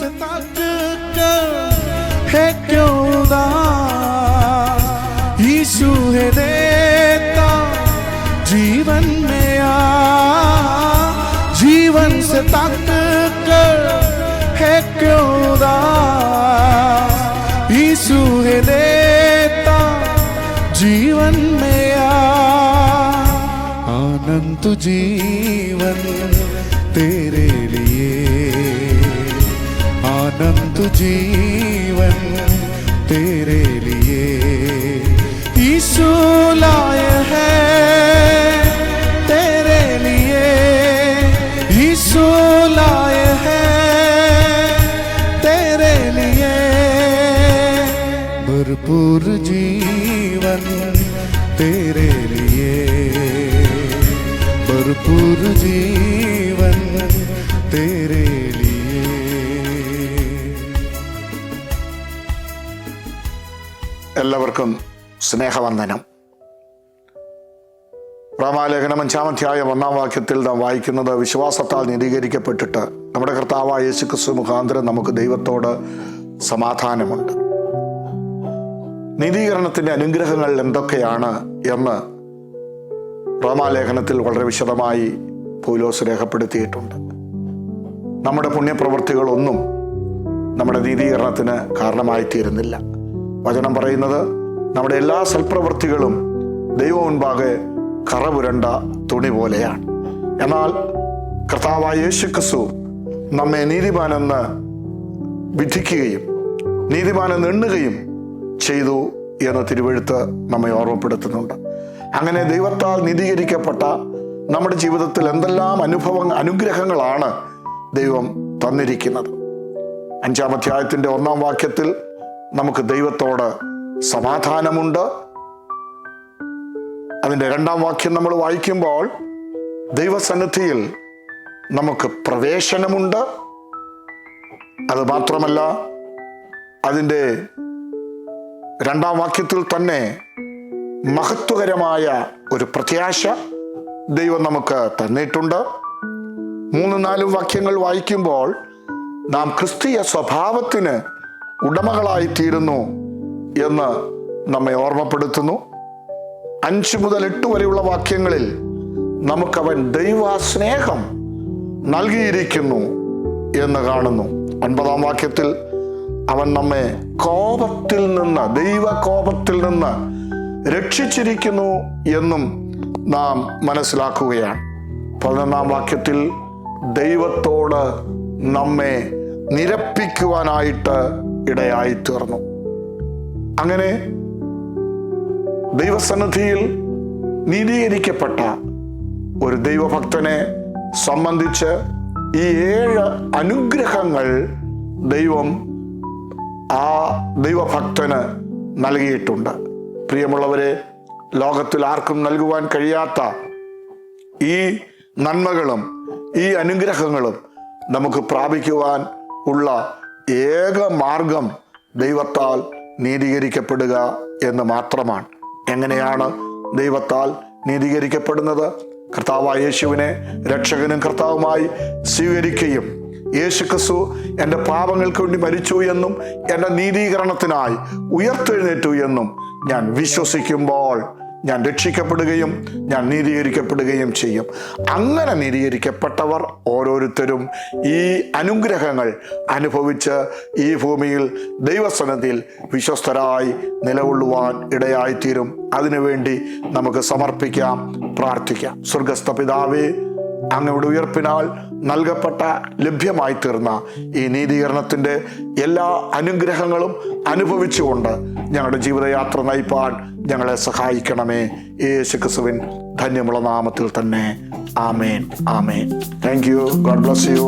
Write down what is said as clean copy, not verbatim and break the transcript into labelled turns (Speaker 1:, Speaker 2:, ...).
Speaker 1: से तक कर है क्यों उदास, यीशु है देता जीवन में आ, जीवन से तक कर है क्यों उदास, यीशु है देता जीवन में आ। अनंत जीवन तेरे लिए, अनंत जीवन तेरे लिए यीशु लाए है तेरे लिए, यीशु लाए है तेरे लिए। भरपूर जीवन तेरे लिए, भरपूर जीवन तेरे लिए।
Speaker 2: എല്ലാവർക്കും സ്നേഹവന്ദനം. റോമാലേഖനം 5-ാം അധ്യായം 1-ാം വാക്യത്തിൽ നാം വായിക്കുന്നത്, വിശ്വാസത്താൽ നീതീകരിക്കപ്പെട്ടിട്ട് നമ്മുടെ കർത്താവായ യേശുക്രിസ്തു മുഖാന്തരം നമുക്ക് ദൈവത്തോട് സമാധാനമുണ്ട്. നീതീകരണത്തിന്റെ അനുഗ്രഹങ്ങൾ എന്തൊക്കെയാണ് എന്ന് റോമാലേഖനത്തിൽ വളരെ വിശദമായി പൗലോസ് രേഖപ്പെടുത്തിയിട്ടുണ്ട്. നമ്മുടെ പുണ്യപ്രവൃത്തികളൊന്നും നമ്മുടെ നീതീകരണത്തിന് കാരണമായിത്തീരുന്നില്ല. വചനം പറയുന്നത് നമ്മുടെ എല്ലാ സൽപ്രവൃത്തികളും ദൈവം മുൻപാകെ കറപുരണ്ട തുണി പോലെയാണ്. എന്നാൽ കർത്താവായ യേശുക്രിസ്തു നമ്മെ നീതിമാനെന്ന് വിധിക്കുകയും നീതിമാനെന്ന് എണ്ണുകയും ചെയ്തു എന്ന് തിരുവെഴുത്ത് നമ്മെ ഓർമ്മപ്പെടുത്തുന്നുണ്ട്. അങ്ങനെ ദൈവത്താൽ നീതീകരിക്കപ്പെട്ട നമ്മുടെ ജീവിതത്തിൽ എന്തെല്ലാം അനുഗ്രഹങ്ങളാണ് ദൈവം തന്നിരിക്കുന്നത്. 5-ാം അധ്യായത്തിന്റെ 1-ാം വാക്യത്തിൽ നമുക്ക് ദൈവത്തോട് സമാധാനമുണ്ട്. അതിന്റെ 2-ാം വാക്യം നമ്മൾ വായിക്കുമ്പോൾ ദൈവസന്നിധിയിൽ നമുക്ക് പ്രവേശനമുണ്ട്. അത് മാത്രമല്ല, അതിൻ്റെ 2-ാം വാക്യത്തിൽ തന്നെ മഹത്വകരമായ ഒരു പ്രത്യാശ ദൈവം നമുക്ക് തന്നിട്ടുണ്ട്. 3-4 വാക്യങ്ങൾ വായിക്കുമ്പോൾ നാം ക്രിസ്തീയ സ്വഭാവത്തിന് ഉടമകളായിത്തീരുന്നു എന്ന് നമ്മെ ഓർമ്മപ്പെടുത്തുന്നു. 5 മുതൽ 8 വരെയുള്ള വാക്യങ്ങളിൽ നമുക്കവൻ ദൈവസ്നേഹം നൽകിയിരിക്കുന്നു എന്ന് കാണുന്നു. 9-ാം വാക്യത്തിൽ അവൻ നമ്മെ കോപത്തിൽ നിന്ന്, ദൈവകോപത്തിൽ നിന്ന് രക്ഷിച്ചിരിക്കുന്നു എന്നും നാം മനസ്സിലാക്കുകയാണ്. 11-ാം വാക്യത്തിൽ ദൈവത്തോട് നമ്മെ നിരപ്പിക്കുവാനായിട്ട് ഇടയായി തീർന്നു. അങ്ങനെ ദൈവസന്നിധിയിൽ നീതീകരിക്കപ്പെട്ട ഒരു ദൈവഭക്തനെ സംബന്ധിച്ച് ഈ 7 അനുഗ്രഹങ്ങൾ ദൈവം ആ ദൈവഭക്തന് നൽകിയിട്ടുണ്ട്. പ്രിയമുള്ളവരെ, ലോകത്തിൽ ആർക്കും നൽകുവാൻ കഴിയാത്ത ഈ നന്മകളും ഈ അനുഗ്രഹങ്ങളും നമുക്ക് പ്രാപിക്കുവാൻ ഉള്ള ഏക മാർഗം ദൈവത്താൽ നീതീകരിക്കപ്പെടുക എന്ന് മാത്രമാണ്. എങ്ങനെയാണ് ദൈവത്താൽ നീതീകരിക്കപ്പെടുന്നത്? കർത്താവായ യേശുവിനെ രക്ഷകനും കർത്താവുമായി സ്വീകരിക്കുകയും യേശുക്രിസ്തു എൻ്റെ പാപങ്ങൾക്ക് വേണ്ടി മരിച്ചു എന്നും എൻ്റെ നീതീകരണത്തിനായി ഉയർത്തെഴുന്നേറ്റു എന്നും ഞാൻ വിശ്വസിക്കുമ്പോൾ ഞാൻ രക്ഷിക്കപ്പെടുകയും ഞാൻ നീതീകരിക്കപ്പെടുകയും ചെയ്യും. അങ്ങനെ നീതീകരിക്കപ്പെട്ടവർ ഓരോരുത്തരും ഈ അനുഗ്രഹങ്ങൾ അനുഭവിച്ച് ഈ ഭൂമിയിൽ ദൈവസന്നിധിയിൽ വിശ്വസ്തരായി നിലകൊള്ളുവാൻ ഇടയായിത്തീരും. അതിനുവേണ്ടി നമുക്ക് സമർപ്പിക്കാം, പ്രാർത്ഥിക്കാം. സ്വർഗസ്ഥ പിതാവേ, അങ്ങയുടെ ഉയർപ്പിനാൽ നൽകപ്പെട്ട ലഭ്യമായി തീർന്ന ഈ നീതീകരണത്തിൻ്റെ എല്ലാ അനുഗ്രഹങ്ങളും അനുഭവിച്ചുകൊണ്ട് ഞങ്ങളുടെ ജീവിതയാത്ര നയിപ്പാൻ ഞങ്ങളെ സഹായിക്കണമേ. യേശുക്രിസ്തുവിൻ ധന്യമുള്ള നാമത്തിൽ തന്നെ. Amen, amen. Thank you. God bless U.